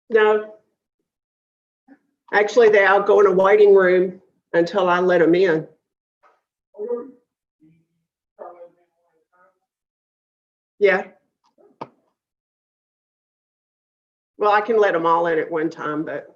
No. Actually, they all go in a waiting room until I let them in. Yeah. Well, I can let them all in at one time, but.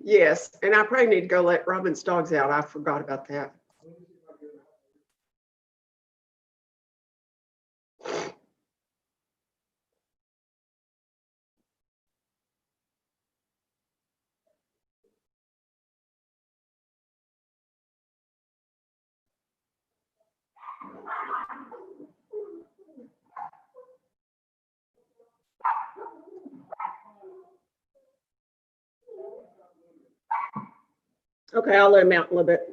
Yes, and I probably need to go let Robin's dogs out. I forgot about that. Okay, I'll let him out in a little bit.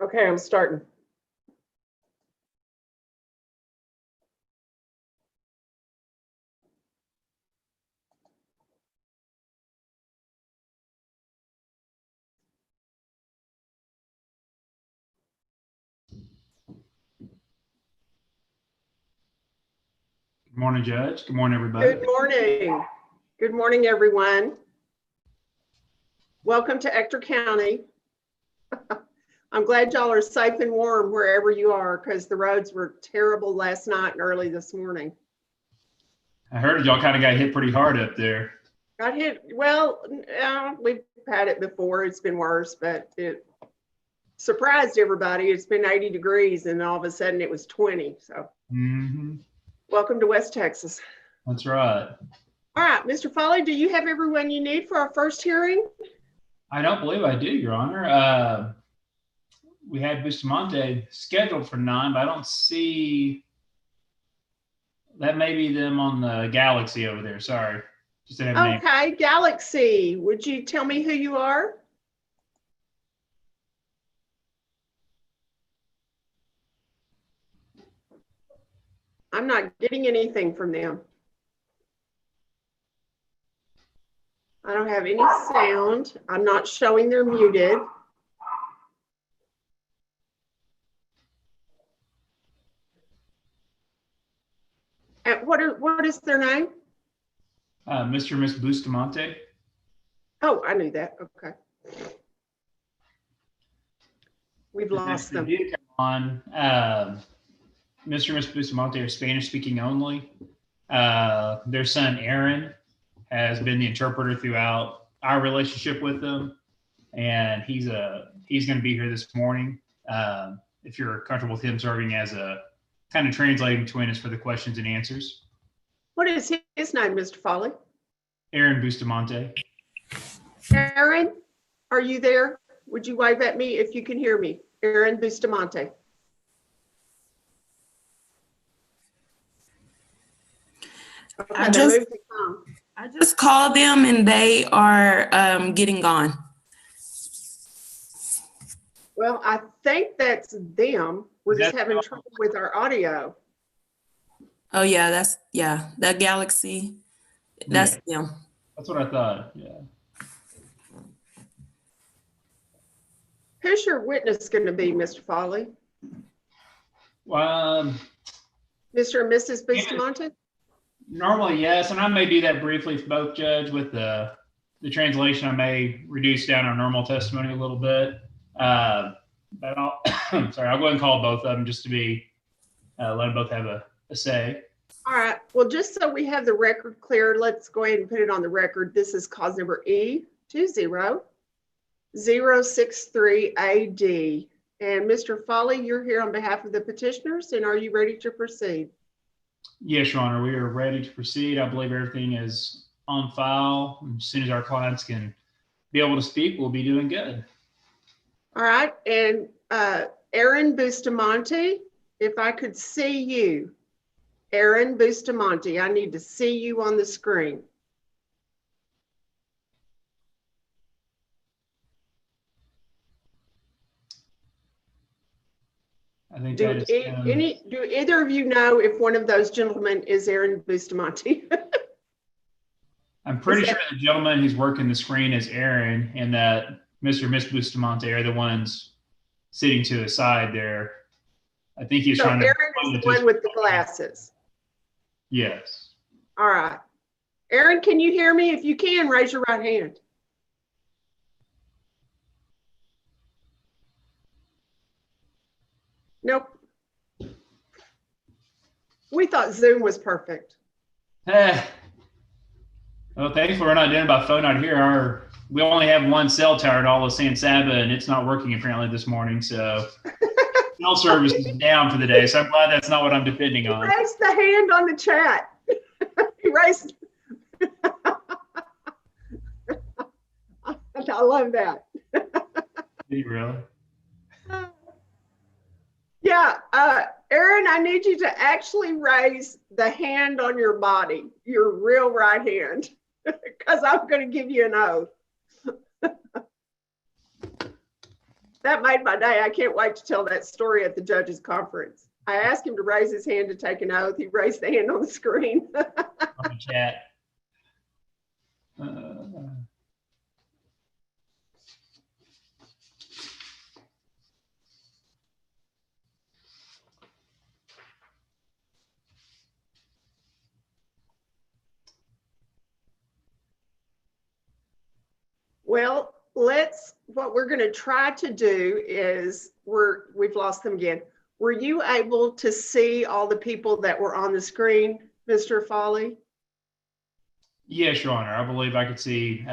Okay, I'm starting. Good morning, Judge. Good morning, everybody. Good morning. Good morning, everyone. Welcome to Ector County. I'm glad y'all are safe and warm wherever you are, because the roads were terrible last night and early this morning. I heard y'all kind of got hit pretty hard up there. Got hit, well, we've had it before. It's been worse, but it surprised everybody. It's been 80 degrees and all of a sudden it was 20. So welcome to West Texas. That's right. All right, Mr. Foley, do you have everyone you need for our first hearing? I don't believe I do, Your Honor. We had Bustamante scheduled for 9, but I don't see. That may be them on the Galaxy over there. Sorry. Just didn't have a name. Okay, Galaxy, would you tell me who you are? I'm not getting anything from them. I don't have any sound. I'm not showing they're muted. And what is their name? Mr. and Miss Bustamante. Oh, I knew that. Okay. We've lost them. Did come on. Mr. and Miss Bustamante are Spanish speaking only. Their son, Aaron, has been the interpreter throughout our relationship with them. And he's going to be here this morning. If you're comfortable with him serving as a kind of translating between us for the questions and answers. What is his name, Mr. Foley? Aaron Bustamante. Aaron, are you there? Would you wave at me if you can hear me? Aaron Bustamante. Okay, I just called them and they are getting gone. Well, I think that's them. We're just having trouble with our audio. Oh yeah, that Galaxy. That's them. That's what I thought. Yeah. Who's your witness going to be, Mr. Foley? Mr. and Mrs. Bustamante? Normally, yes, and I may do that briefly for both, Judge. With the translation, I may reduce down our normal testimony a little bit. But sorry, I'll go ahead and call both of them just to be, let them both have a say. All right. Well, just so we have the record clear, let's go ahead and put it on the record. This is cause number E20063AD. And Mr. Foley, you're here on behalf of the petitioners, and are you ready to proceed? Yes, Your Honor, we are ready to proceed. I believe everything is on file. As soon as our clients can be able to speak, we'll be doing good. All right. And Aaron Bustamante, if I could see you. Aaron Bustamante, I need to see you on the screen. I think Do that is do either of you know if one of those gentlemen is Aaron Bustamante? I'm pretty sure the gentleman who's working the screen is Aaron, and that Mr. and Miss Bustamante are the ones sitting to the side there. I think he's trying to. Aaron is the one with the glasses. Yes. All right. Aaron, can you hear me? If you can, raise your right hand. Nope. We thought Zoom was perfect. Well, thankfully we're not doing it by phone out here. We only have one cell tower in all of San Saba, and it's not working apparently this morning. So cell service is down for the day. So I'm glad that's not what I'm depending on. He raised the hand on the chat. He raised. I love that. Do you really? Yeah, Aaron, I need you to actually raise the hand on your body, your real right hand, because I'm going to give you an oath. That made my day. I can't wait to tell that story at the judge's conference. I asked him to raise his hand to take an oath. He raised the hand on the screen. On the chat. Well, what we're going to try to do is we've lost them again. Were you able to see all the people that were on the screen, Mr. Foley? Yes, Your Honor. I believe I could see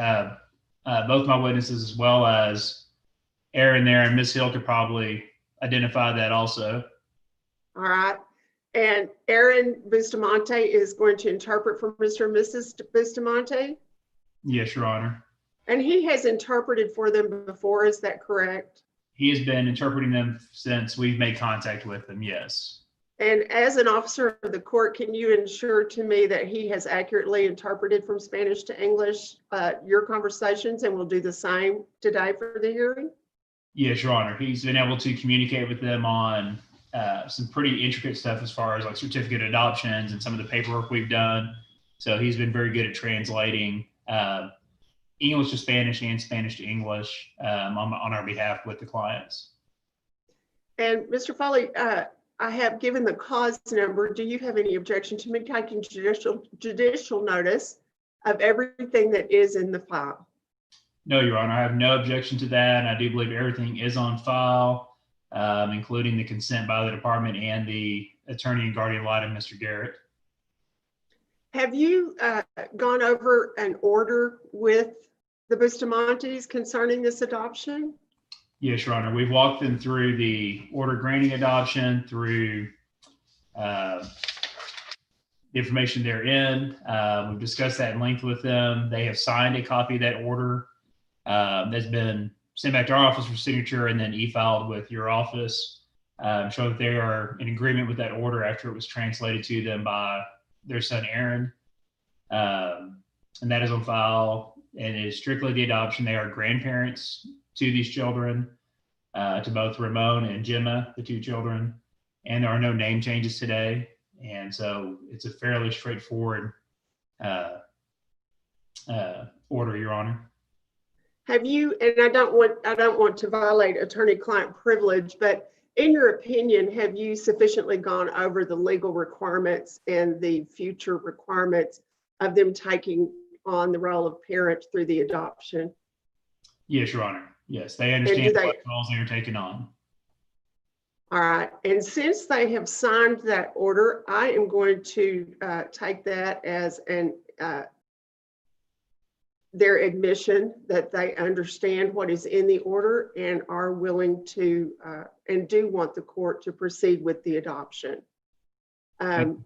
both my witnesses as well as Aaron there, and Ms. Hill could probably identify that also. All right. And Aaron Bustamante is going to interpret for Mr. and Mrs. Bustamante? Yes, Your Honor. And he has interpreted for them before, is that correct? He has been interpreting them since we've made contact with them, yes. And as an officer of the court, can you ensure to me that he has accurately interpreted from Spanish to English your conversations, and will do the same today for the hearing? Yes, Your Honor. He's been able to communicate with them on some pretty intricate stuff as far as like certificate adoptions and some of the paperwork we've done. So he's been very good at translating English to Spanish and Spanish to English on our behalf with the clients. And Mr. Foley, I have given the cause number. Do you have any objection to me taking judicial notice of everything that is in the file? No, Your Honor, I have no objection to that. And I do believe everything is on file, including the consent by the department and the attorney and guardian ad litem, Mr. Garrett. Have you gone over an order with the Bustamantes concerning this adoption? Yes, Your Honor. We've walked them through the order granting adoption, through the information therein. We've discussed that in length with them. They have signed a copy of that order that's been sent back to our office for signature and then e-filed with your office. Show that they are in agreement with that order after it was translated to them by their son, Aaron. And that is on file, and it is strictly the adoption. They are grandparents to these children, to both Ramon and Gemma, the two children, and there are no name changes today. And so it's a fairly straightforward order, Your Honor. Have you, and I don't want to violate attorney-client privilege, but in your opinion, have you sufficiently gone over the legal requirements and the future requirements of them taking on the role of parent through the adoption? Yes, Your Honor. Yes, they understand what roles they are taking on. All right, and since they have signed that order, I am going to take that as their admission that they understand what is in the order and are willing to and do want the court to proceed with the adoption. And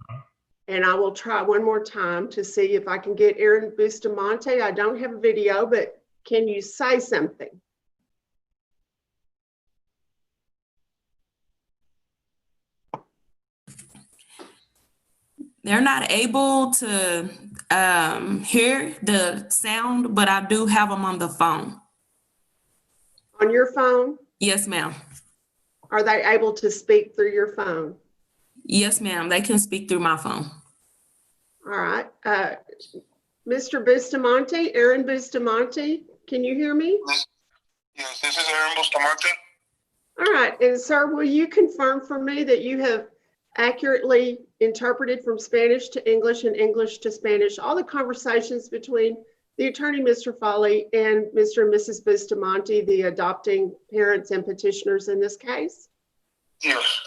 I will try one more time to see if I can get Aaron Bustamante. I don't have a video, but can you say something? They're not able to hear the sound, but I do have them on the phone. On your phone? Yes, ma'am. Are they able to speak through your phone? Yes, ma'am. They can speak through my phone. All right. Mr. Bustamante, Aaron Bustamante, can you hear me? Yes, this is Aaron Bustamante. All right. And sir, will you confirm for me that you have accurately interpreted from Spanish to English and English to Spanish all the conversations between the attorney, Mr. Foley, and Mr. and Mrs. Bustamante, the adopting parents and petitioners in this case? Yes.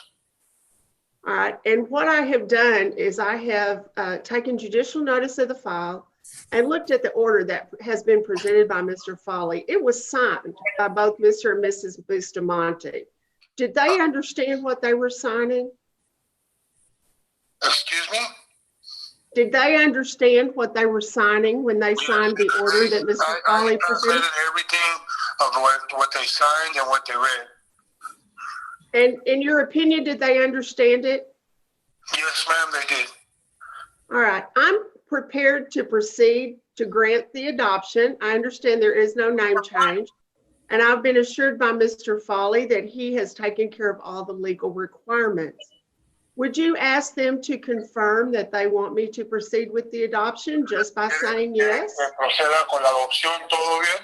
All right. And what I have done is I have taken judicial notice of the file and looked at the order that has been presented by Mr. Foley. It was signed by both Mr. and Mrs. Bustamante. Did they understand what they were signing? Excuse me? Did they understand what they were signing when they signed the order that Mr. Foley I presented? translated everything of what they signed and what they read. And in your opinion, did they understand it? Yes, ma'am, they did. All right, I'm prepared to proceed to grant the adoption. I understand there is no name change. And I've been assured by Mr. Foley that he has taken care of all the legal requirements. Would you ask them to confirm that they want me to proceed with the adoption just by saying yes? Proceda con la adopción, todo bien?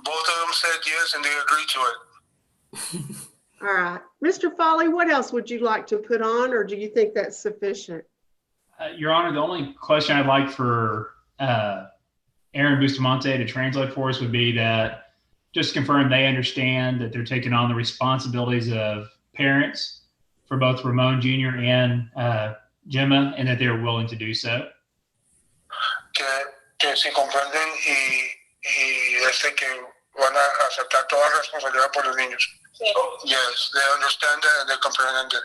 Both of them said yes and they agreed to it. All right. Mr. Foley, what else would you like to put on, or do you think that's sufficient? Your Honor, the only question I'd like for Aaron Bustamante to translate for us would be that just confirm they understand that they're taking on the responsibilities of parents for both Ramon Jr. and Gemma, and that they're willing to do so. Que si comprenden que van a aceptar toda responsabilidad por los niños. Yes, they understand that and they comprehend that.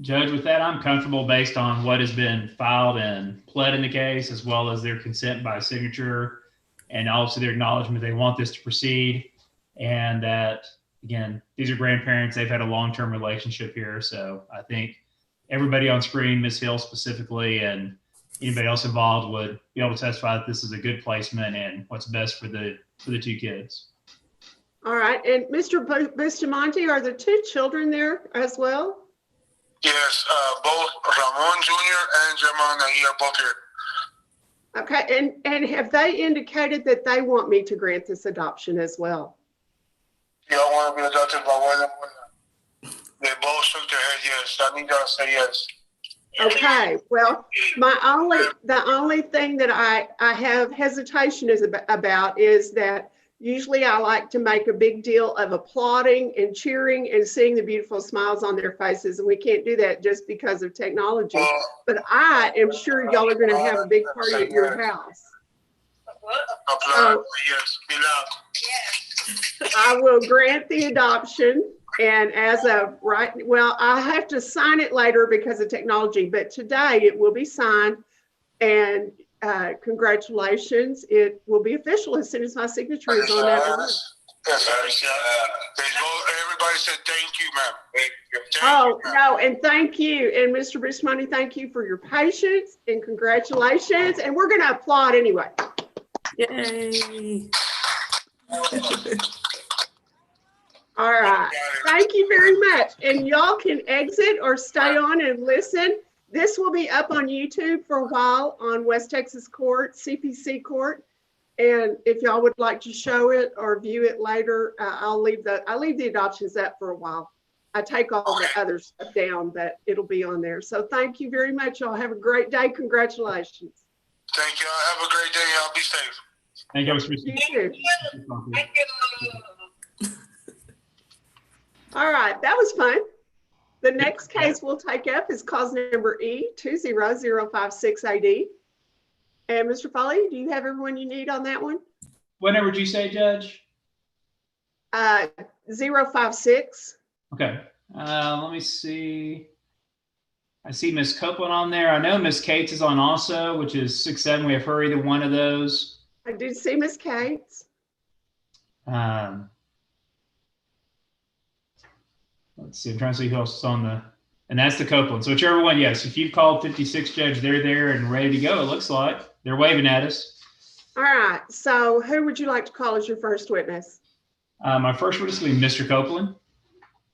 Judge, with that, I'm comfortable based on what has been filed and pled in the case, as well as their consent by signature, and also their acknowledgement they want this to proceed, and that, again, these are grandparents. They've had a long-term relationship here. So I think everybody on screen, Ms. Hill specifically, and anybody else involved would be able to testify that this is a good placement and what's best for the two kids. All right. And Mr. Bustamante, are there two children there as well? Yes, both Ramon Jr. and Gemma Nahir are both here. Okay. And have they indicated that they want me to grant this adoption as well? Y'all want to be adopted by one of them? They both shook their head yes. I need y'all to say yes. Okay. Well, the only thing that I have hesitation about is that usually I like to make a big deal of applauding and cheering and seeing the beautiful smiles on their faces. And we can't do that just because of technology. But I am sure y'all are going to have a big party at your house. Applaud, yes, be loud. Yes. I will grant the adoption. And as of right, well, I have to sign it later because of technology, but today it will be signed. And congratulations, it will be official as soon as my signature is on that. Everybody said thank you, ma'am. Oh, no, and thank you. And Mr. Bustamante, thank you for your patience and congratulations. And we're going to applaud anyway. Yay. All right. Thank you very much. And y'all can exit or stay on and listen. This will be up on YouTube for a while on West Texas Court, CPC Court. And if y'all would like to show it or view it later, I leave the adoptions up for a while. I take all the other stuff down, but it'll be on there. So thank you very much. Y'all have a great day. Congratulations. Thank you. Have a great day. Y'all be safe. Thank you, Mr. You. All right, that was fun. The next case we'll take up is cause number E20056AD. And Mr. Foley, do you have everyone you need on that one? What number did you say, Judge? 056. Okay. Let me see. I see Miss Copeland on there. I know Miss Cates is on also, which is 67. We have her either one of those. I did see Miss Cates. Let's see. I'm trying to see who else is on the, and that's the Copeland. So whichever one, yes. If you've called 56, Judge, they're there and ready to go. It looks like they're waving at us. All right. So who would you like to call as your first witness? My first witness will be Mr. Copeland.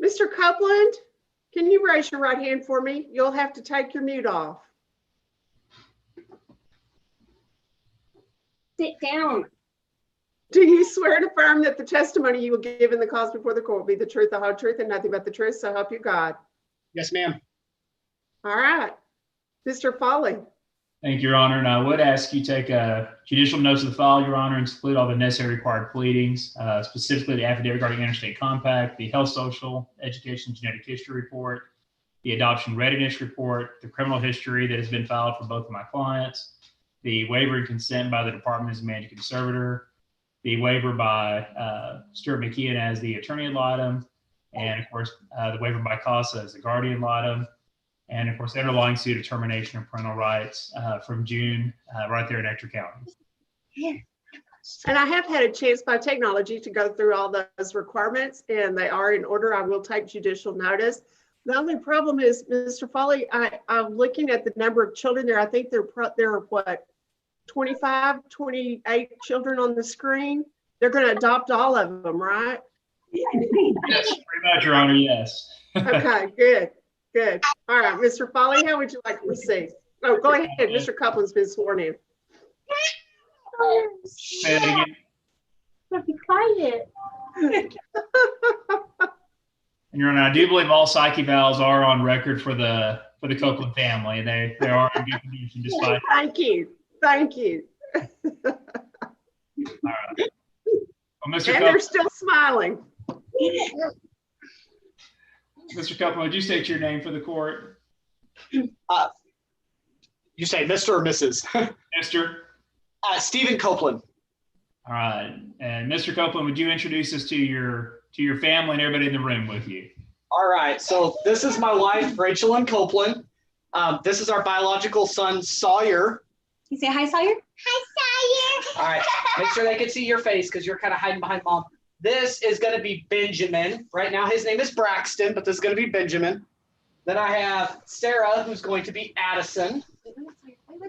Mr. Copeland, can you raise your right hand for me? You'll have to take your mute off. Sit down. Do you swear and affirm that the testimony you will give in the cause before the court will be the truth, the whole truth, and nothing but the truth? So help you God. Yes, ma'am. All right. Mr. Foley. Thank you, Your Honor. And I would ask you take judicial notes of the file, Your Honor, and include all the necessary required pleadings, specifically the affidavit regarding interstate compact, the health, social, education, genetic history report, the adoption readiness report, the criminal history that has been filed for both of my clients, the waiver and consent by the department as managing conservator, the waiver by Stuart McKeon as the attorney ad litem, and of course, the waiver by CASA as the guardian ad litem, and of course, the underlying suit of termination of parental rights from June, right there in Ector County. And I have had a chance by technology to go through all those requirements, and they are in order. I will take judicial notice. The only problem is, Mr. Foley, I'm looking at the number of children there. I think there are what, 25, 28 children on the screen. They're going to adopt all of them, right? Yes, pretty much, Your Honor, yes. Okay, good. Good. All right, Mr. Foley, how would you like to proceed? Oh, go ahead. Mr. Copeland's been sworn in. Say that again. Be quiet. And Your Honor, I do believe all psych evals are on record for the Copeland family, and they are in good condition despite. Thank you. Thank you. All right. Well, Mr. And they're still smiling. Mr. Copeland, would you state your name for the court? You say Mr. or Mrs.? Mr. Stephen Copeland. All right. And Mr. Copeland, would you introduce us to your family and everybody in the room with you? All right. So this is my wife, Rachel Ann Copeland. This is our biological son, Sawyer. You say hi, Sawyer? Hi, Sawyer. All right. Make sure they can see your face because you're kind of hiding behind mom. This is going to be Benjamin. Right now, his name is Braxton, but this is going to be Benjamin. Then I have Sarah, who's going to be Addison.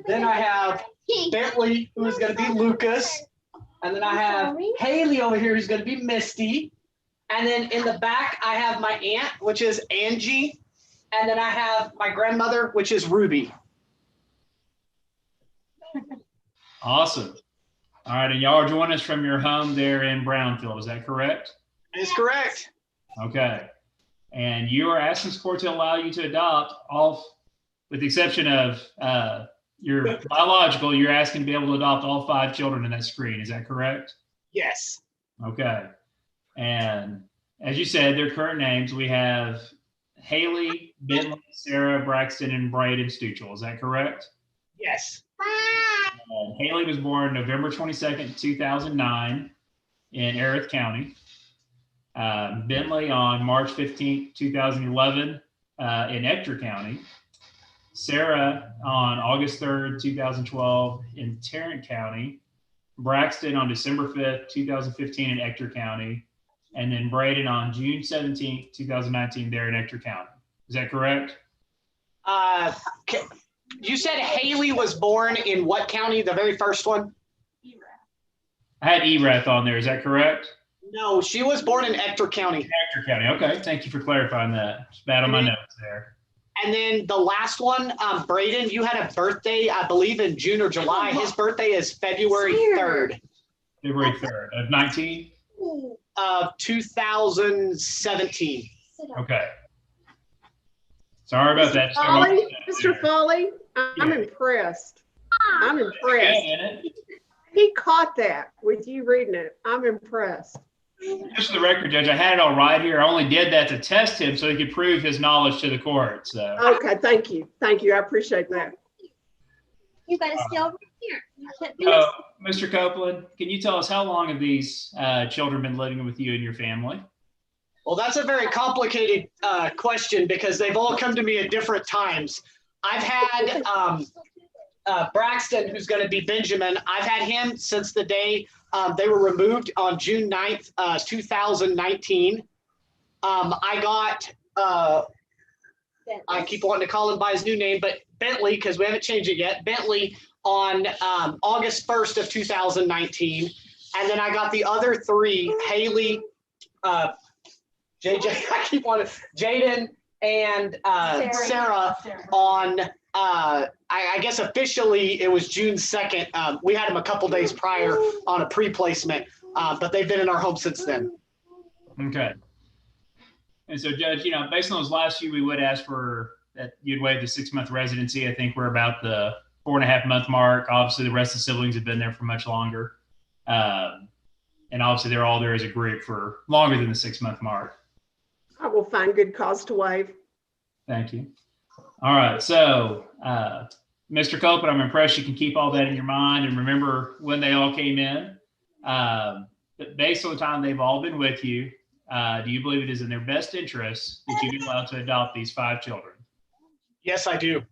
Then I have Bentley, who is going to be Lucas. And then I have Haley over here, who's going to be Misty. And then in the back, I have my aunt, which is Angie. And then I have my grandmother, which is Ruby. Awesome. All right. And y'all are joining us from your home there in Brownfield. Is that correct? That is correct. Okay. And you are asking this court to allow you to adopt all, with the exception of your biological, you're asking to be able to adopt all 5 children in that screen. Is that correct? Yes. Okay. And as you said, their current names, we have Haley, Bentley, Sarah, Braxton, and Braden Stuchel. Is that correct? Yes. Haley was born November 22nd, 2009 in Erith County. Bentley on March 15th, 2011 in Ector County. Sarah on August 3rd, 2012 in Tarrant County. Braxton on December 5th, 2015 in Ector County. And then Braden on June 17th, 2019 there in Ector County. Is that correct? You said Haley was born in what county, the very first one? I had Erath on there. Is that correct? No, she was born in Ector County. Ector County. Okay. Thank you for clarifying that. It's bad on my notes there. And then the last one, Braden, you had a birthday, I believe in June or July. His birthday is February 3rd. February 3rd of 19? 2017. Okay. Sorry about that. Mr. Foley, I'm impressed. I'm impressed. Yeah, He called caught that with you reading it. I'm impressed. Just for the record, Judge, I had it all right here. I only did that to test him so he could prove his knowledge to the court. So. Okay, thank you. Thank you. I appreciate that. You gotta stay over here. Mr. Copeland, can you tell us how long have these children been living with you and your family? Well, that's a very complicated question because they've all come to me at different times. I've had Braxton, who's going to be Benjamin. I've had him since the day they were removed on June 9th, 2019. I got, I keep wanting to call him by his new name, but Bentley, because we haven't changed it yet, Bentley on August 1st of 2019. And then I got the other three, Haley, JJ, I keep wanting, Jaden, and Sarah on, I guess officially it was June 2nd. We had them a couple days prior on a pre-placement, but they've been in our home since then. Okay. And so, Judge, based on those last few, we would ask for that you'd waive the 6-month residency. I think we're about the 4.5-month mark. Obviously, the rest of the siblings have been there for much longer. And obviously, they're all there as a group for longer than the 6-month mark. I will find good cause to waive. Thank you. All right. So, Mr. Copeland, I'm impressed you can keep all that in your mind and remember when they all came in. But based on the time they've all been with you, do you believe it is in their best interest that you be allowed to adopt these 5 children? Yes, I do.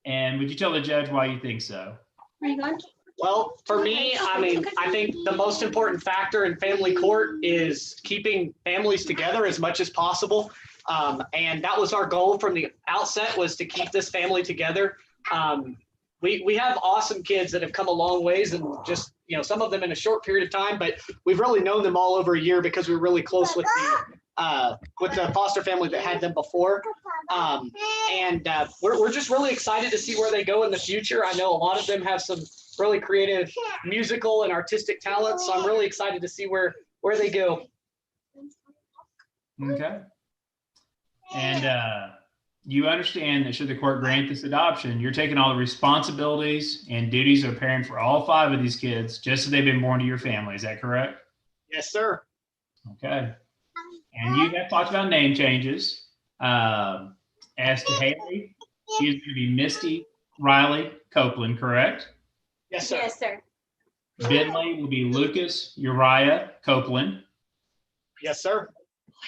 And would you tell the judge why you think so? Where are you going? Well, for me, I think the most important factor in family court is keeping families together as much as possible. And that was our goal from the outset, was to keep this family together. We have awesome kids that have come a long ways, and just, some of them in a short period of time, but we've really known them all over a year because we're really close with the foster family that had them before. We're just really excited to see where they go in the future. I know a lot of them have some really creative musical and artistic talents, so I'm really excited to see where they go. Okay. And you understand that should the court grant this adoption, you're taking all the responsibilities and duties of a parent for all 5 of these kids, just as they've been born to your family. Is that correct? Yes, sir. Okay. And you have talked about name changes. As to Haley, she is going to be Misty Riley Copeland, correct? Yes, sir. Yes, sir. Bentley will be Lucas Uriah Copeland. Yes, sir.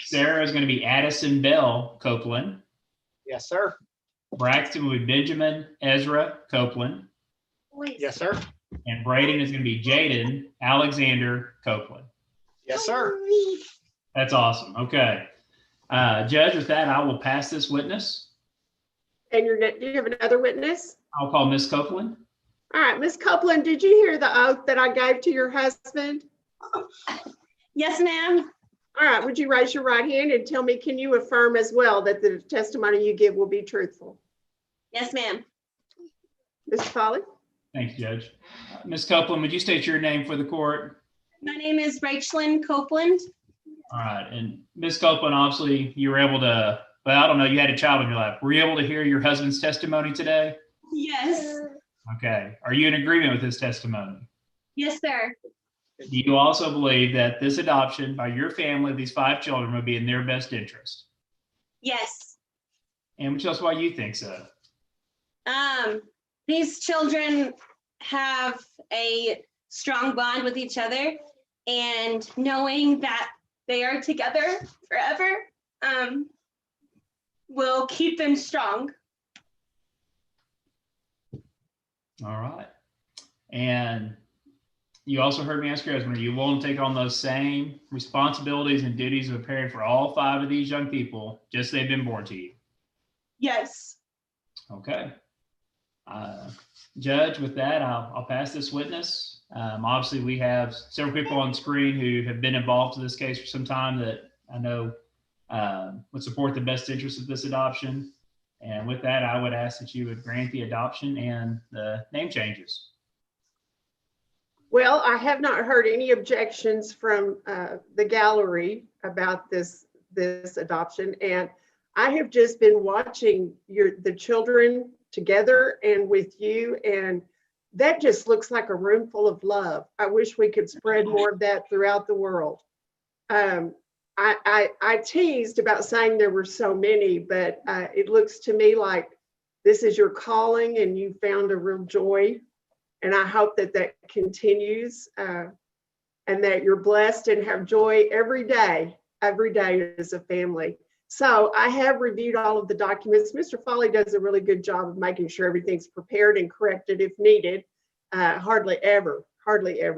Sarah is going to be Addison Bell Copeland. Yes, sir. Braxton will be Benjamin Ezra Copeland. Yes, sir. And Braden is going to be Jaden Alexander Copeland. Yes, sir. That's awesome. Okay. Judge, with that, I will pass this witness. And do you have another witness? I'll call Miss Copeland. All right, Miss Copeland, did you hear the oath that I gave to your husband? Yes, ma'am. All right, would you raise your right hand and tell me, can you affirm as well that the testimony you give will be truthful? Yes, ma'am. Mr. Foley? Thanks, Judge. Miss Copeland, would you state your name for the court? My name is Rachelyn Copeland. All right. And Miss Copeland, obviously, you were able to, well, I don't know, you had a child in your lap. Were you able to hear your husband's testimony today? Yes. Okay. Are you in agreement with his testimony? Yes, sir. Do you also believe that this adoption by your family of these 5 children would be in their best interest? Yes. And would you tell us why you think so? These children have a strong bond with each other, and knowing that they are together forever will keep them strong. All right. And you also heard me ask your husband, are you willing to take on those same responsibilities and duties of a parent for all 5 of these young people, just as they've been born to you? Yes. Okay. Judge, with that, I'll pass this witness. Obviously, we have several people on screen who have been involved in this case for some time that I know would support the best interest of this adoption. And with that, I would ask that you would grant the adoption and the name changes. Well, I have not heard any objections from the gallery about this adoption, and I have just been watching the children together and with you, and that just looks like a room full of love. I wish we could spread more of that throughout the world. I teased about saying there were so many, but it looks to me like this is your calling and you found a real joy. And I hope that that continues and that you're blessed and have joy every day as a family. So I have reviewed all of the documents. Mr. Foley does a really good job of making sure everything's prepared and corrected if needed. Hardly ever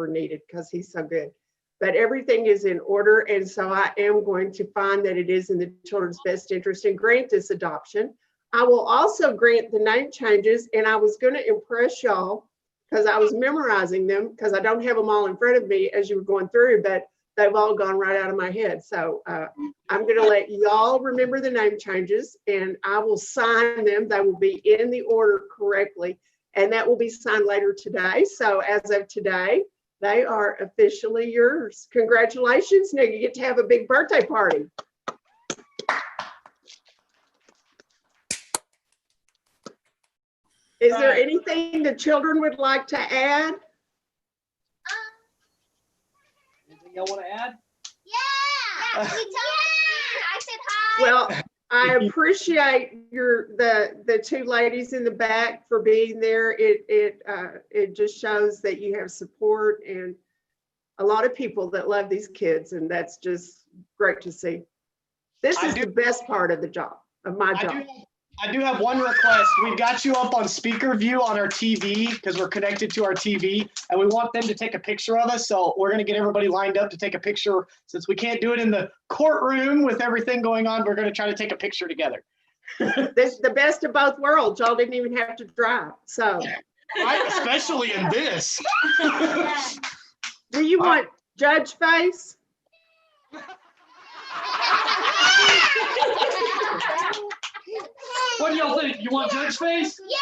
needed because he's so good. But everything is in order. And so I am going to find that it is in the children's best interest and grant this adoption. I will also grant the name changes, and I was going to impress y'all because I was memorizing them because I don't have them all in front of me as you were going through, but they've all gone right out of my head. So I'm going to let y'all remember the name changes, and I will sign them. They will be in the order correctly, and that will be signed later today. So as of today, they are officially yours. Congratulations. Now you get to have a big birthday party. Is there anything the children would like to add? Anything y'all want to add? Yeah. She told me. I said hi. Well, I appreciate the two ladies in the back for being there. It just shows that you have support and a lot of people that love these kids, and that's just great to see. This is the best part of the job, of my job. I do have one request. We've got you up on speaker view on our TV because we're connected to our TV, and we want them to take a picture of us. So we're going to get everybody lined up to take a picture. Since we can't do it in the courtroom with everything going on, we're going to try to take a picture together. This is the best of both worlds. Y'all didn't even have to drive. So, Right, especially in this. do you want judge face? What do y'all think? You want judge face? Yeah.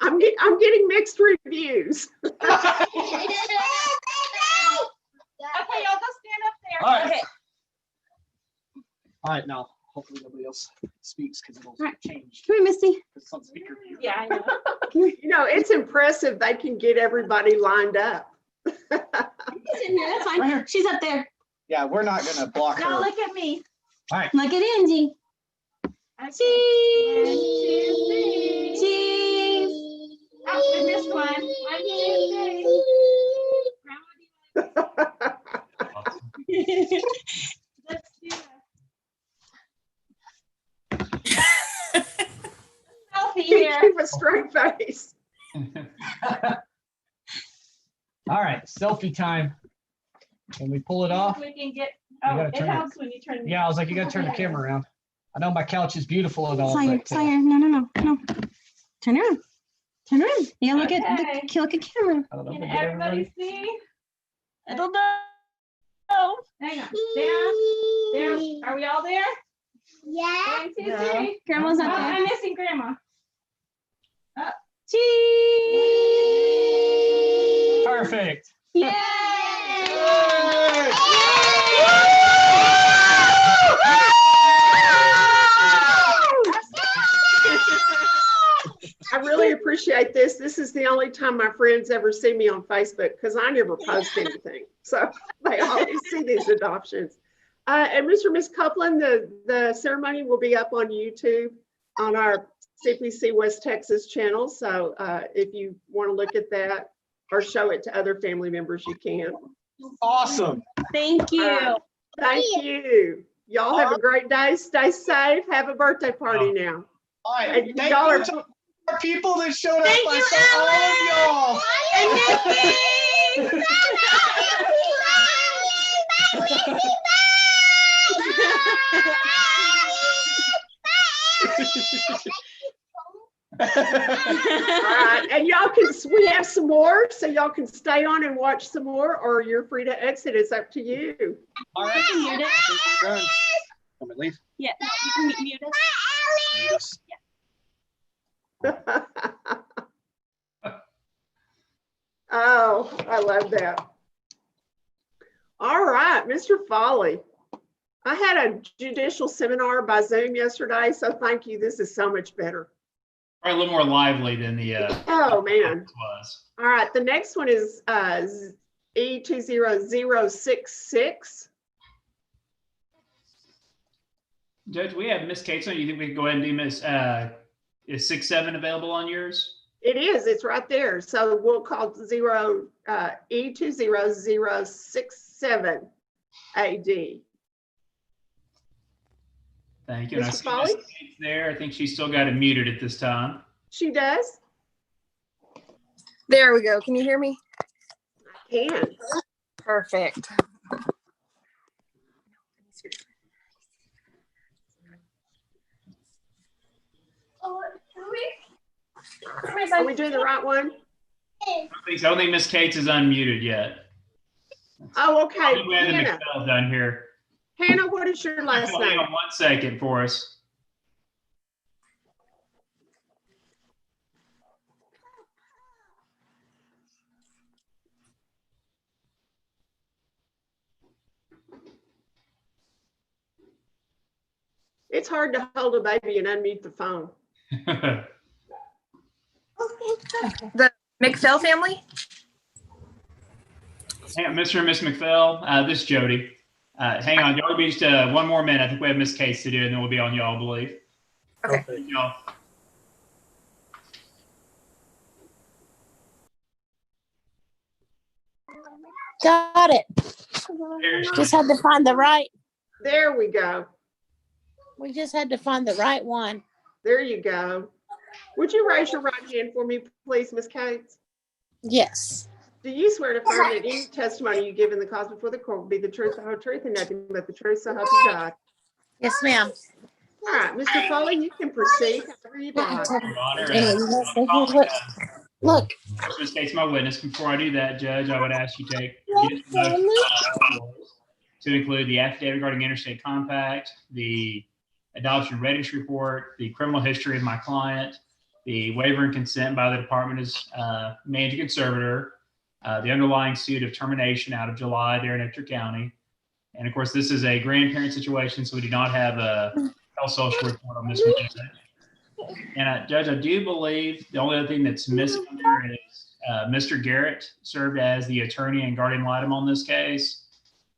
I'm getting mixed reviews. Okay, y'all go stand up there. All right. Okay. All right, now hopefully nobody else speaks because it'll change. Come here, Misty. It's on speaker view. Yeah, I know. You know, it's impressive they can get everybody lined up. She's in here. That's fine. Right here. She's up there. Yeah, we're not going to block Now her. look at me. All right. Look at Angie. Cheese. Cheese. Cheese. Oh, we missed one. 1, 2, 3. Let's do it. Selfie here. Keep a straight face. All right, selfie time. Can we pull it off? We can get. You Oh, gotta it turn it. helps when you turn. Yeah, I was like, you got to turn the camera around. I know my couch is beautiful and all, Sire, but Sire. No. Turn around. Turn around. You gotta look at Okay. look at camera. I don't know. Can if we'll get everybody see? I don't know. Hang on. Down. Are we all there? Yeah. 1, 2, 3. Grandma's Oh, not there. I'm missing grandma. Cheese. Perfect. Yay! I really appreciate this. This is the only time my friends ever see me on Facebook because I never post anything. So they always see these adoptions. And Mr. and Ms. Copeland, the ceremony will be up on YouTube on our CPC West Texas channel. So if you want to look at that or show it to other family members, you can. Awesome. Thank you. Thank you. Y'all have a great day. Stay safe. Have a birthday party now. All right. And Thank y'all you are- to our people that showed up. Thank I you, saw all of y'all. All right, and y'all can, we have some more, so y'all can stay on and watch some more, or you're free to exit. It's up to you. All right. I think we're done. Want me to leave? Yeah, you can mute us. Oh, I love that. All right, Mr. Foley. I had a judicial seminar by Zoom yesterday, so thank you. This is so much better. Probably a little more lively than the Oh, man. was. All right, the next one is E20066. Judge, we have Miss Cates on. You think we can go ahead and do Miss, is 67 available on yours? It is, it's right there. So we'll call E20067 AD. Thank you. And I Mr. see Foley? Miss Cates there. I think she's still got it muted at this time. She does? There we go. Can you hear me? I can. Perfect. Are we doing the right one? I don't think Miss Cates is unmuted yet. Oh, okay. I think we have the Hannah. McPhail done here. Hannah, what is your last Hang name? on 1 second for us. It's hard to hold a baby and unmute the phone. The McPhail family? Hang on, Mr. and Miss McPhail, this is Jody. Hang on, y'all be just one more minute. I think we have Miss Case to do, and then we'll be on y'all, I believe. Okay. Y'all. Got it. There she Just had to find the right. There we go. We just had to find the right one. There you go. Would you raise your right hand for me, please, Miss Cates? Yes. Do you swear to affirm that any testimony you give in the cause before the court will be the truth, the whole truth, and nothing but the truth, so help you God? Yes, ma'am. All right, Mr. Foley, you can proceed however you'd like. Your Honor. Anyway, you guys stay here. Look. Miss Cates, my witness. Before I do that, Judge, I would ask you to take to include the affidavit regarding interstate compact, the adoption readiness report, the criminal history of my client, the waiver and consent by the department as managing conservator, the underlying suit of termination out of July there in Ector County. And of course, this is a grandparent situation, so we do not have a health social report on this one. And Judge, I do believe the only other thing that's missing there is Mr. Garrett served as the attorney and guardian litem on this case.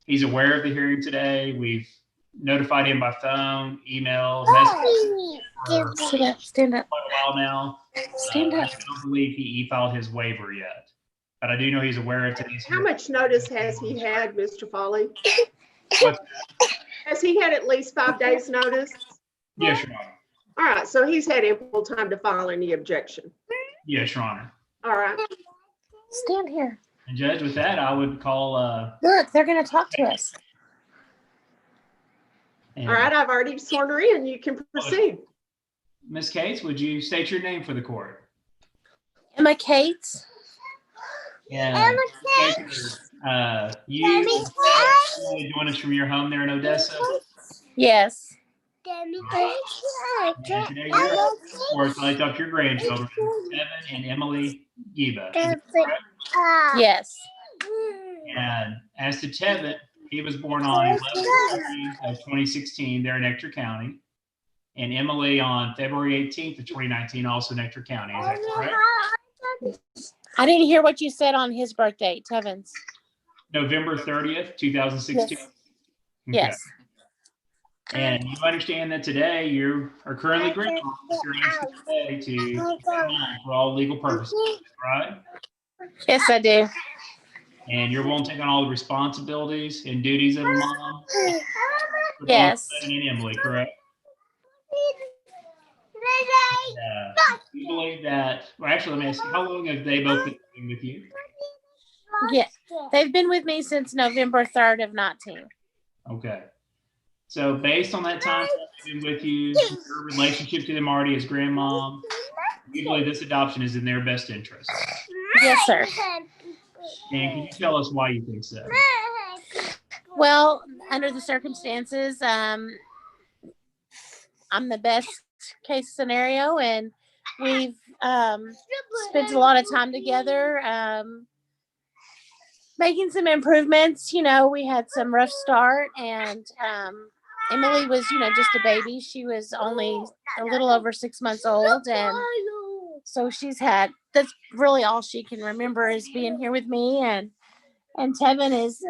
He's aware of the hearing today. We've notified him by phone, email, message for Stand up. quite a while now. Stand I up. don't believe he e-filed his waiver yet, but I do know he's aware of today's How hearing. much notice has he had, Mr. Foley? What's- Has he had at least 5 days' notice? Yes, Your Honor. All right, so he's had ample time to file any objection. Yes, Your Honor. All right. Stand here. And Judge, with that, I would call. Look, they're going to talk to us. And All right, I've already sworn her in. You can proceed. Ms. Cates, would you state your name for the court? Emma Cates. Yeah. You join us from your home there in Odessa. Yes. And today you're of course, up your grandchildren, Evan and Emily Giba. Correct? Yes. And as to Tevin, he was born on 11/2016 there in Ector County. And Emily on February 18th of 2019, also in Ector County. Is that correct? I didn't hear what you said on his birthday, Tevin's. November 30th, 2016. Yes. Okay. Yes. And you understand that today you are currently grandma. You're asking today to for all legal purposes, right? Yes, I do. And you're willing to take on all the responsibilities and duties of a mom? Yes. And Emily, correct? You believe that, well, actually, let me ask you, how long have they both been living with you? Yeah. They've been with me since November 3rd of 19. Okay. So based on that time they've been with you, your relationship to them already as grandmom, you believe this adoption is in their best interest. Yes, sir. And can you tell us why you think so? Well, under the circumstances, I'm the best case scenario, and we've spent a lot of time together. making some improvements. We had some rough start, and Emily was, just a baby. She was only a little over 6 months old, and so that's really all she can remember is being here with me, and Tevin is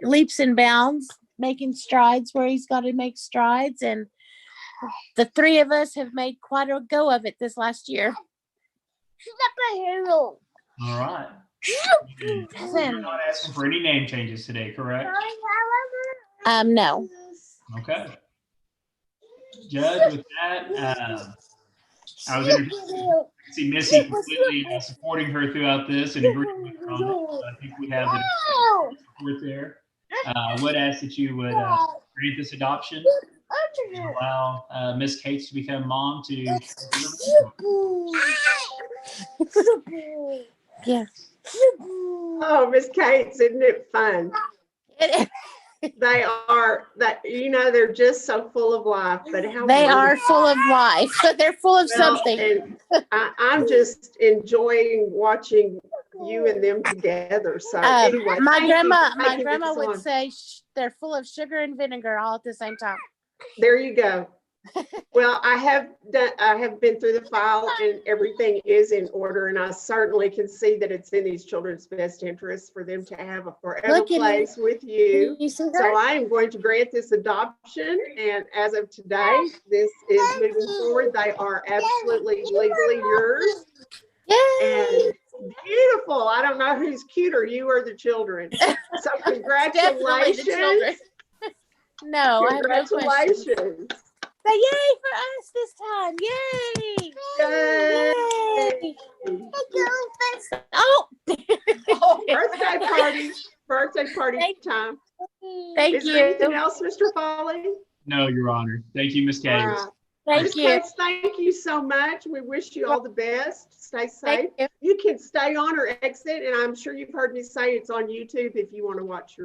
leaps and bounds, making strides where he's got to make strides, and the three of us have made quite a go of it this last year. All right. You're not asking for any name changes today, correct? No. Okay. Judge, with that, I was going to see Missy completely supporting her throughout this and agreeing with her on it. So I think we have the support there. I would ask that you would grant this adoption and allow Miss Cates to become mom to. Yeah. Oh, Miss Cates, isn't it fun? They are they're just so full of life, but how They wonderful. are full of life. They're full of something. And I'm just enjoying watching you and them together. So anyway, my grandma this would on. say they're full of sugar and vinegar all at the same time. There you go. Well, I have been through the file and everything is in order, and I certainly can see that it's in these children's best interest for them to have a forever place with you. So I am going to grant this adoption, and as of today, this is moving forward. They are absolutely legally yours. Yay! And beautiful. I don't know who's cuter, you or the children. So congratulations. The children. No, congratulations. I have no question. But yay for us this time. Yay! Yay! Oh! Birthday party time. Thank Is you. there anything else, Mr. Foley? No, Your Honor. Thank you, Miss Cates. Right. Thank you. Cates, thank you so much. We wish you all the best. Stay safe. You. You can stay on or exit, and I'm sure you've heard me say it's on YouTube if you want to watch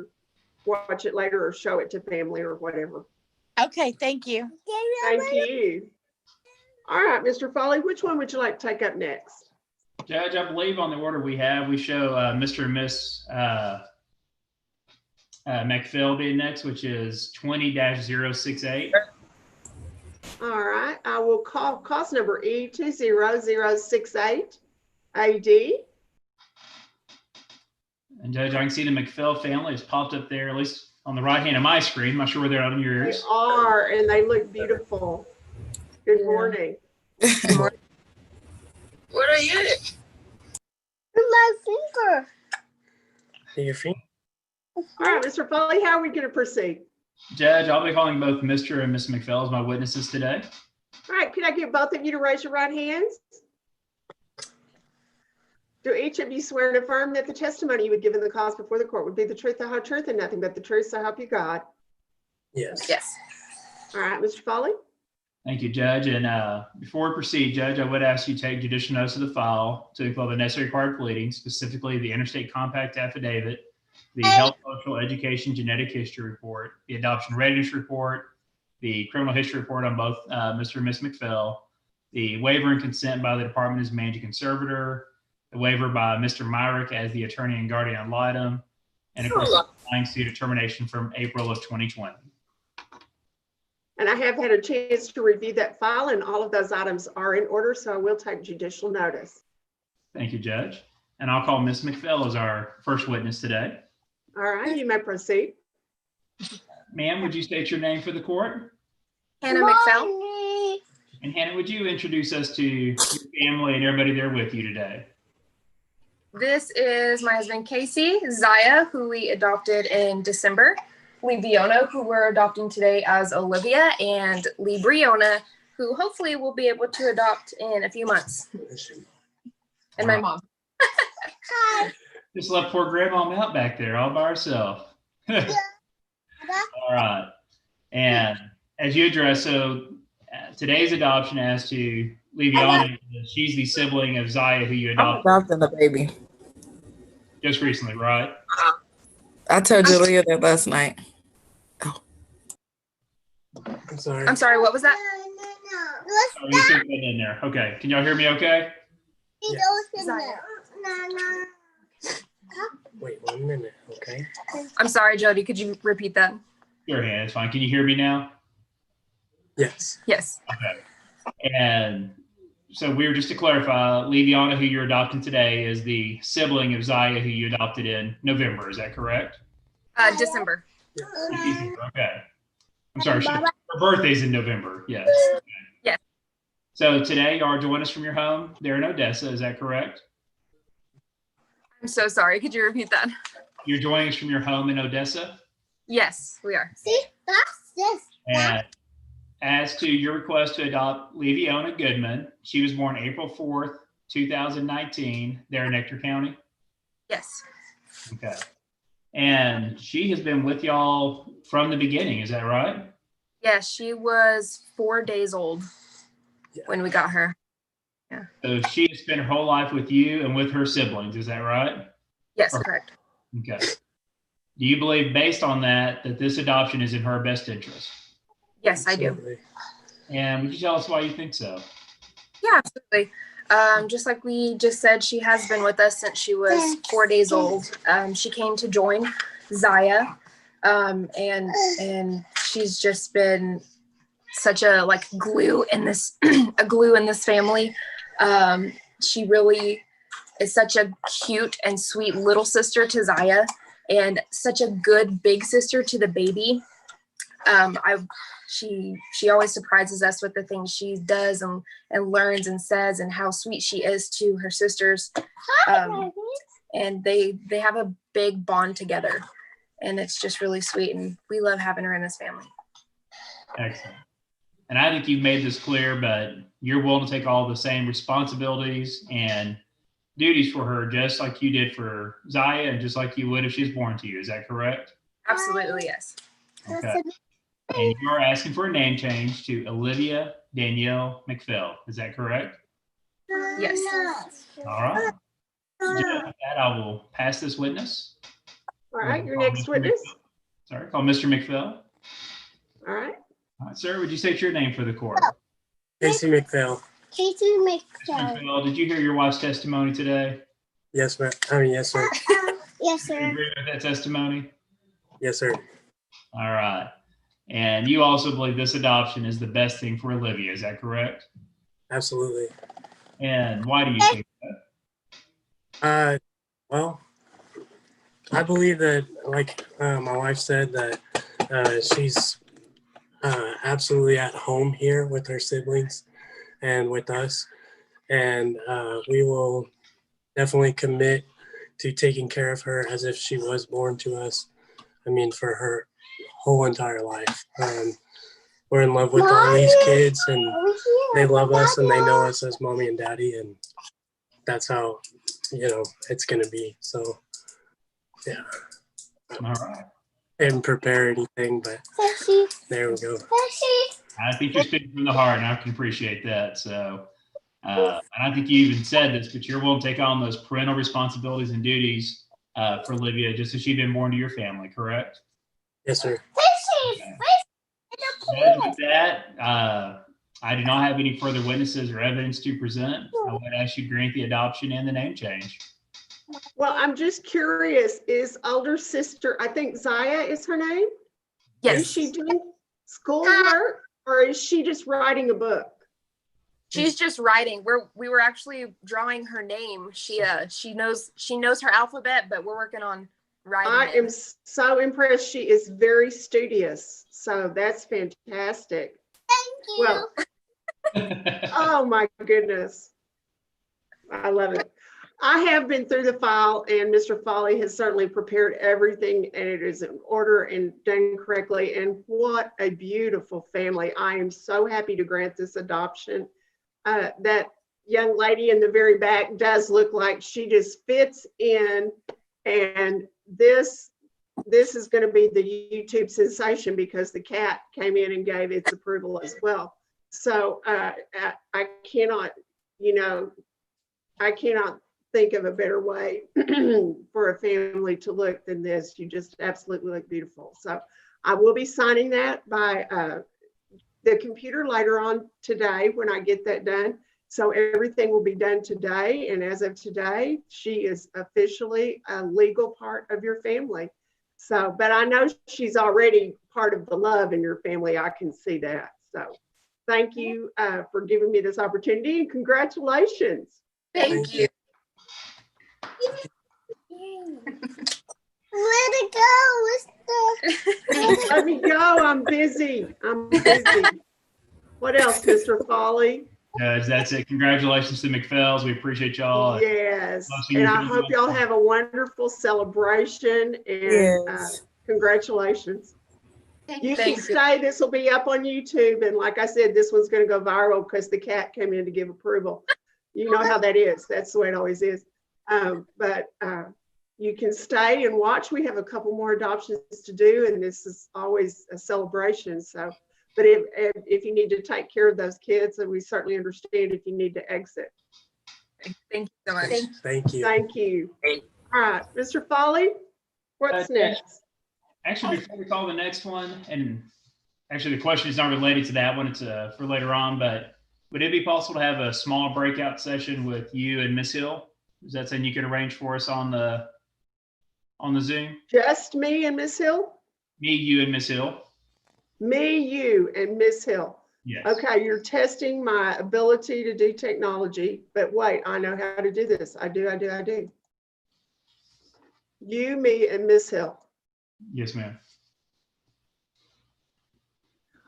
it later or show it to family or whatever. Okay, thank you. Thank you. All right, Mr. Foley, which one would you like to take up next? Judge, I believe on the order we show Mr. and Miss McPhail being next, which is 20-068. All right, I will call cause number E20068 AD. And Judge, I can see the McPhail family has popped up there, at least on the right hand of my screen. I'm not sure where they're on yours. They are, and they look beautiful. Good morning. Good morning. What are you? My finger. Your finger. All right, Mr. Foley, how are we going to proceed? Judge, I'll be calling both Mr. and Miss McPhail as my witnesses today. All right, could I get both of you to raise your right hands? Do each of you swear and affirm that the testimony you would give in the cause before the court would be the truth, the whole truth, and nothing but the truth, so help you God? Yes. Yes. All right, Mr. Foley? Thank you, Judge. And before we proceed, Judge, I would ask you to take judicial notice of the file to include the necessary required pleadings, specifically the interstate compact affidavit, the health, social, education, genetic history report, the adoption readiness report, the criminal history report on both Mr. and Miss McPhail, the waiver and consent by the department as managing conservator, the waiver by Mr. Myrick as the attorney and guardian ad litem, and of course, the compliance to determination from April of 2020. And I have had a chance to review that file, and all of those items are in order, so I will take judicial notice. Thank you, Judge. And I'll call Miss McPhail as our first witness today. All right, you may proceed. Ma'am, would you state your name for the court? Hannah McPhail. And Hannah, would you introduce us to your family and everybody there with you today? This is my husband, Casey, Zaya, who we adopted in December, Lee Viona, who we're adopting today as Olivia, and Lee Briona, who hopefully we'll be able to adopt in a few months. And my mom. Just left poor grandma out back there all by herself. All right. And as you address, so today's adoption as to Lee Viona, she's the sibling of Zaya, who you adopted. I'm adopting the baby. Just recently, right? I told Julia that last night. Oh. I'm sorry. I'm sorry, what was that? Oh, you took that in there. Okay. Can y'all hear me okay? Yeah. Wait 1 minute, okay? I'm sorry, Jody. Could you repeat that? Sure, Hannah, it's fine. Can you hear me now? Yes. Yes. Okay. And so we were just to clarify, Leviana, who you're adopting today, is the sibling of Zaya, who you adopted in November. Is that correct? December. Okay. I'm sorry. Her birthday's in November. Yes. Yes. So today you are joining us from your home there in Odessa. Is that correct? I'm so sorry. Could you repeat that? You're joining us from your home in Odessa? Yes, we are. See, that's this. And as to your request to adopt Leviona Goodman, she was born April 4th, 2019, there in Ector County. Yes. Okay. And she has been with y'all from the beginning, is that right? Yeah, she was 4 days old when we got her. Yeah. So she has spent her whole life with you and with her siblings, is that right? Yes, correct. Okay. Do you believe, based on that, that this adoption is in her best interest? Yes, I do. Absolutely. And would you tell us why you think so? Yeah, absolutely. Just like we just said, she has been with us since she was 4 days old. She came to join Zaya, and she's just been such a glue in this a glue in this family. She really is such a cute and sweet little sister to Zaya, and such a good big sister to the baby. She always surprises us with the things she does and learns and says, and how sweet she is to her sisters. And they have a big bond together, and it's just really sweet, and we love having her in this family. Excellent. And I think you've made this clear, but you're willing to take all the same responsibilities and duties for her, just like you did for Zaya, and just like you would if she's born to you. Is that correct? Absolutely, yes. Okay. And you're asking for a name change to Olivia Danielle McPhail. Is that correct? Yes. All right. With that, I will pass this witness. All right, your next witness. Sorry, call Mr. McPhail. All right. All right, sir, would you state your name for the court? Casey McPhail. Casey Mr. McPhail, did you hear your wife's testimony today? Yes, ma'am. Yes, sir. Yes, Do you sir. agree with that testimony? Yes, sir. All right. And you also believe this adoption is the best thing for Olivia. Is that correct? Absolutely. And why do you think that? Well, I believe that, like my wife said, that she's absolutely at home here with her siblings and with us. And we will definitely commit to taking care of her as if she was born to us. I mean, for her whole entire life. We're in love with all these kids, and they love us and they know us as mommy and daddy, and that's how, it's going to be. So, yeah. All right. I didn't prepare anything, but there we go. I think you're speaking from the heart, and I can appreciate that. So, and I think you even said this, but you're willing to take on those parental responsibilities and duties for Olivia, just as she'd been born to your family, correct? Yes, sir. Okay. And with that, I do not have any further witnesses or evidence to present. I would ask you to grant the adoption and the name change. Well, I'm just curious, is older sister, I think Zaya is her name? Yes. Is she doing schoolwork, or is she just writing a book? She's just writing. We were actually drawing her name. She knows her alphabet, but we're working on writing. I am so impressed. She is very studious. So that's fantastic. Thank you. Well, oh my goodness. I love it. I have been through the file, and Mr. Foley has certainly prepared everything, and it is in order and done correctly. And what a beautiful family. I am so happy to grant this adoption. That young lady in the very back does look like she just fits in, and this is going to be the YouTube sensation because the cat came in and gave its approval as well. So I cannot think of a better way for a family to look than this. You just absolutely look beautiful. So I will be signing that by the computer later on today when I get that done. So everything will be done today. And as of today, she is officially a legal part of your family. So, but I know she's already part of the love in your family. I can see that. So thank you for giving me this opportunity and congratulations. Thank you. Let it go. Let me go. I'm busy. What else, Mr. Foley? That's it. Congratulations to McPhails. We appreciate y'all. Yes. Love seeing And your I hope family. y'all have a wonderful celebration and Yes. congratulations. You can Thank you. stay. This will be up on YouTube. And like I said, this one's going to go viral because the cat came in to give approval. You know how that is. That's the way it always is. But you can stay and watch. We have a couple more adoptions to do, and this is always a celebration. So, but if you need to take care of those kids, then we certainly understand if you need to exit. Thank you so much. Thank you. Thank you. All right, Mr. Foley, what's next? Actually, before we call the next one, and actually the question is not related to that one, it's for later on, but would it be possible to have a small breakout session with you and Miss Hill? Is that something you could arrange for us on the Zoom? Just me and Miss Hill? Me, you, and Miss Hill. Me, you, and Miss Hill. Yes. Okay, you're testing my ability to do technology, but wait, I know how to do this. I do. You, me, and Miss Hill. Yes, ma'am.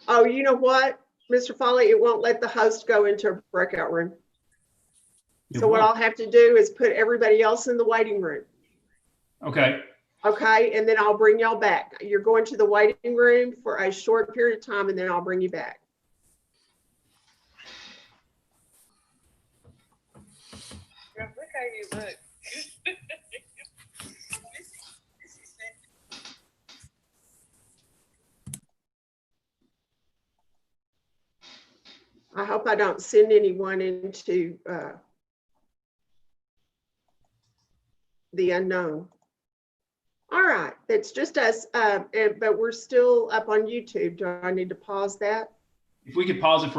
Oh, you know what, Mr. Foley, it won't let the host go into a breakout room. So what I'll have to do is put everybody else in the waiting room. Okay. Okay, and then I'll bring y'all back. You're going to the waiting room for a short period of time, and then I'll bring you back. Look how you look. I hope I don't send anyone into the unknown. All right, it's just us, but we're still up on YouTube. Do I need to pause that? If we could pause it for